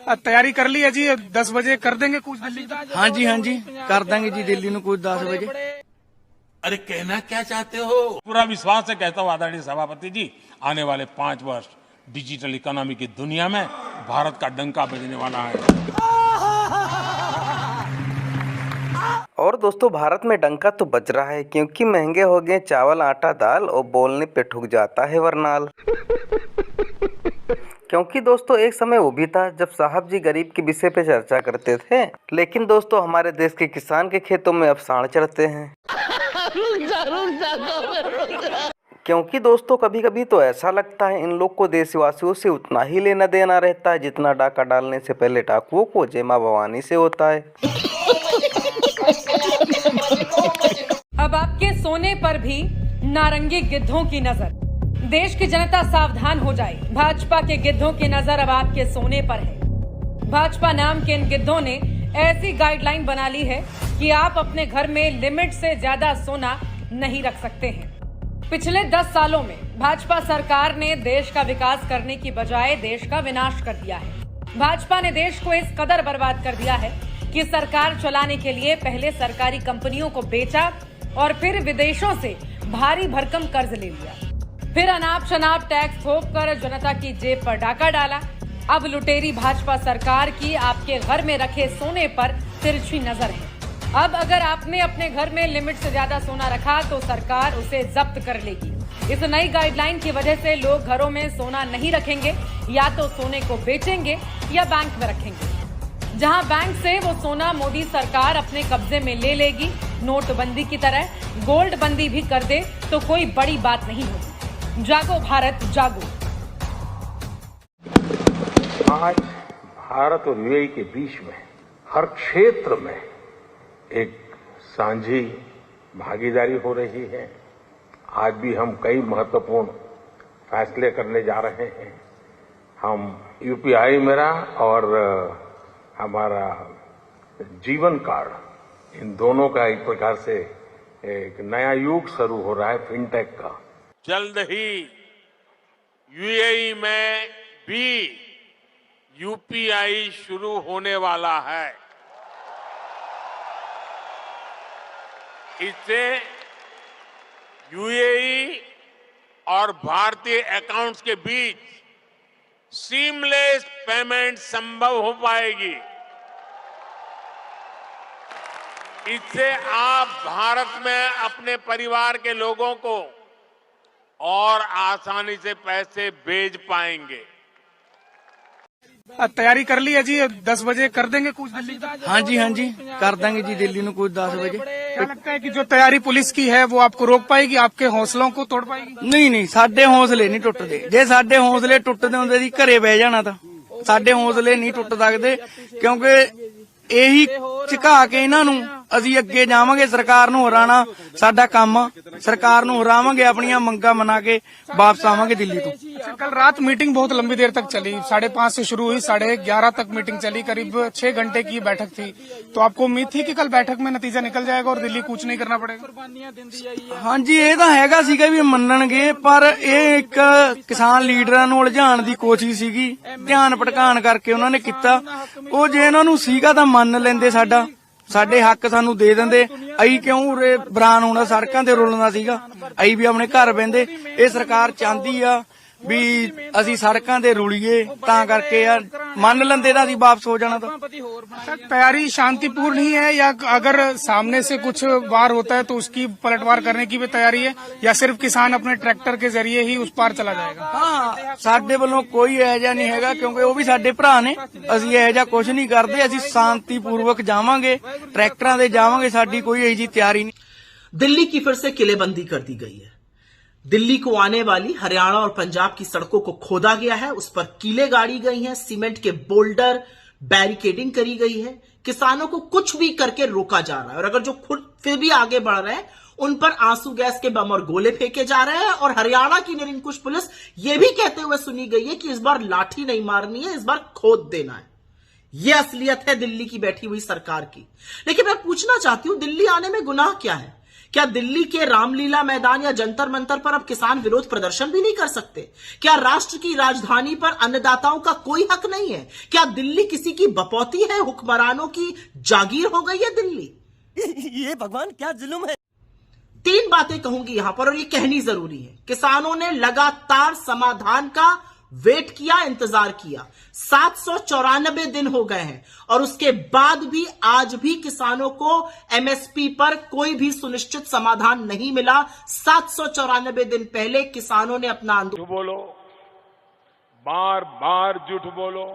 तैयारी कर ली है जी? 10 बजे कर देंगे कुछ दिल्ली? हाँ जी कर देंगे जी दिल्ली में कुछ 10 बजे। अरे कहना क्या चाहते हो? पूरा विश्वास से कहता हूं आदरणीय सभापति जी, आने वाले 5 वर्ष डिजिटल इकोनॉमी की दुनिया में भारत का डंका बजने वाला है। और दोस्तों, भारत में डंका तो बज रहा है क्योंकि महंगे हो गए चावल, आटा, दाल और बोलने पे ठुक जाता है वरनाल। क्योंकि दोस्तों एक समय वो भी था जब साहब जी गरीब के विषय पे चर्चा करते थे, लेकिन दोस्तों हमारे देश के किसान के खेतों में अब सांड चढ़ते हैं। क्योंकि दोस्तों कभी कभी तो ऐसा लगता है इन लोग को देशवासियों से उतना ही लेना देना रहता है जितना डाका डालने से पहले डाकुओं को जय मां भवानी से होता है। अब आपके सोने पर भी नारंगी गिद्धों की नजर। देश की जनता सावधान हो जाए, भाजपा के गिद्धों की नजर अब आपके सोने पर है। भाजपा नाम के इन गिद्धों ने ऐसी गाइडलाइन बना ली है कि आप अपने घर में लिमिट से ज्यादा सोना नहीं रख सकते हैं। पिछले 10 सालों में भाजपा सरकार ने देश का विकास करने की बजाय देश का विनाश कर दिया है। भाजपा ने देश को इस कदर बर्बाद कर दिया है कि सरकार चलाने के लिए पहले सरकारी कंपनियों को बेचा और फिर विदेशों से भारी भरकम कर्ज ले लिया, फिर अनाप शनाप टैक्स थोप कर जनता की जेब पर डाका डाला। अब लुटेरी भाजपा सरकार की आपके घर में रखे सोने पर तिरछी नजर है। अब अगर आपने अपने घर में लिमिट से ज्यादा सोना रखा तो सरकार उसे जब्त कर लेगी। इस नई गाइडलाइन की वजह से लोग घरों में सोना नहीं रखेंगे, या तो सोने को बेचेंगे या बैंक में रखेंगे। जहां बैंक से वो सोना मोदी सरकार अपने कब्जे में ले लेगी। नोटबंदी की तरह गोल्ड बंदी भी कर दे तो कोई बड़ी बात नहीं होगी। जागो भारत जागो। आज भारत और यूएई के बीच में हर क्षेत्र में एक सांझी भागीदारी हो रही है। आज भी हम कई महत्वपूर्ण फैसले करने जा रहे हैं। हम यूपीआई मेरा और हमारा जीवन कार्ड, इन दोनों का एक प्रकार से एक नया युग शुरू हो रहा है फिनटेक का। जल्द ही यूएई में भी यूपीआई शुरू होने वाला है। इससे यूएई और भारतीय अकाउंट्स के बीच सीमलेस पेमेंट संभव हो पाएगी। इससे आप भारत में अपने परिवार के लोगों को और आसानी से पैसे भेज पाएंगे। तैयारी कर ली है जी? 10 बजे कर देंगे कुछ दिल्ली? हाँ जी कर देंगे जी दिल्ली में कुछ 10 बजे। क्या लगता है कि जो तैयारी पुलिस की है वो आपको रोक पाएगी, आपके हौसलों को तोड़ पाएगी? नहीं, साडे हौसले नहीं टुटदे। जे साडे हौसले टुटदे हुंदे सी घरे बह जाना था। साडे हौसले नहीं टुट सकदे क्योंकि यही ਝੁਕਾ ਕੇ ਇਹਨਾਂ ਨੂੰ ਅਸੀਂ ਅੱਗੇ ਜਾਵਾਂਗੇ। ਸਰਕਾਰ ਨੂੰ ਹਰਾਣਾ ਸਾਡਾ ਕੰਮ ਆ। ਸਰਕਾਰ ਨੂੰ ਹਰਾਵਾਂਗੇ, ਆਪਣੀਆਂ ਮੰਗਾਂ ਮਨਾ ਕੇ वापस आवांगे दिल्ली तो। कल रात मीटिंग बहुत लंबी देर तक चली, 5:30 से शुरू हुई, 11:30 तक मीटिंग चली, करीब 6 घंटे की बैठक थी। तो आपको उम्मीद थी कि कल बैठक में नतीजा निकल जाएगा और दिल्ली कूच नहीं करना पड़ेगा? हाँ जी, ये तो हैगा सीगा भी ਮੰਨਣਗੇ, पर ਇਹ ਇੱਕ ਕਿਸਾਨ ਲੀਡਰਾਂ ਨੂੰ ਉਲਝਾਉਣ ਦੀ ਕੋਸ਼ਿਸ਼ ਸੀਗੀ। ਧਿਆਨ ਭਟਕਾਉਣ ਕਰਕੇ ਉਹਨਾਂ ਨੇ ਕੀਤਾ। ਉਹ ਜੇ ਇਹਨਾਂ ਨੂੰ ਸੀਗਾ ਤਾਂ ਮੰਨ ਲੈਂਦੇ, ਸਾਡੇ ਹੱਕ ਸਾਨੂੰ ਦੇ ਦਿੰਦੇ। ਅਸੀਂ ਕਿਉਂ ਉਰੇ ਬਰਾਨ ਹੋਣਾ, ਸੜਕਾਂ ਤੇ ਰੁਲਣਾ ਸੀਗਾ। ਅਸੀਂ ਵੀ ਆਪਣੇ ਘਰ ਬਹਿੰਦੇ। ਇਹ ਸਰਕਾਰ ਚਾਹੁੰਦੀ ਆ ਵੀ ਅਸੀਂ ਸੜਕਾਂ ਤੇ ਰੁਲੀਏ, ਤਾਂ ਕਰਕੇ यार ਮੰਨ ਲੈਂਦੇ ਤਾਂ ਅਸੀਂ वापस हो जाना था। तैयारी शांतिपूर्ण ही है या अगर सामने से कुछ वार होता है तो उसकी पलटवार करने की भी तैयारी है, या सिर्फ किसान अपने ट्रैक्टर के जरिए ही उस पार चला जाएगा? हाँ, ਸਾਡੇ ਵੱਲੋਂ ਕੋਈ ਇਹੋ ਜਿਹਾ ਨਹੀਂ ਹੈਗਾ ਕਿਉਂਕਿ ਉਹ ਵੀ ਸਾਡੇ ਭਰਾ ਨੇ। ਅਸੀਂ ਇਹੋ ਜਿਹਾ ਕੁਝ ਨਹੀਂ ਕਰਦੇ। ਅਸੀਂ शांतिपूर्वक जावांगे, ट्रैक्टਰਾਂ ਤੇ ਜਾਵਾਂਗੇ। ਸਾਡੀ ਕੋਈ ਇਹੋ ਜਿਹੀ ਤਿਆਰੀ नहीं। दिल्ली की फिर से किलेबंदी कर दी गई है। दिल्ली को आने वाली हरियाणा और पंजाब की सड़कों को खोदा गया है, उस पर कीलें गाड़ी गई हैं, सीमेंट के बोल्डर, बैरिकेडिंग करी गई है। किसानों को कुछ भी करके रोका जा रहा है और अगर जो खुद फिर भी आगे बढ़ रहे हैं उन पर आंसू गैस के बम और गोले फेंके जा रहे हैं। और हरियाणा की निरंकुश पुलिस ये भी कहते हुए सुनी गई है कि इस बार लाठी नहीं मारनी है, इस बार खोद देना है। यह असलियत है दिल्ली की बैठी हुई सरकार की। लेकिन मैं पूछना चाहती हूं, दिल्ली आने में गुनाह क्या है? क्या दिल्ली के रामलीला मैदान या जंतर मंतर पर अब किसान विरोध प्रदर्शन भी नहीं कर सकते? क्या राष्ट्र की राजधानी पर अन्नदाताओं का कोई हक नहीं है? क्या दिल्ली किसी की बपौती है? हुक्मरानों की जागीर हो गई है दिल्ली? ये भगवान क्या जुल्म है। 3 बातें कहूंगी यहां पर और ये कहनी जरूरी है। किसानों ने लगातार समाधान का वेट किया, इंतजार किया। 794 दिन हो गए हैं और उसके बाद भी आज भी किसानों को एमएसपी पर कोई भी सुनिश्चित समाधान नहीं मिला। 794 दिन पहले किसानों ने अपना आंदोलन झूठ बोलो, बार बार झूठ बोलो,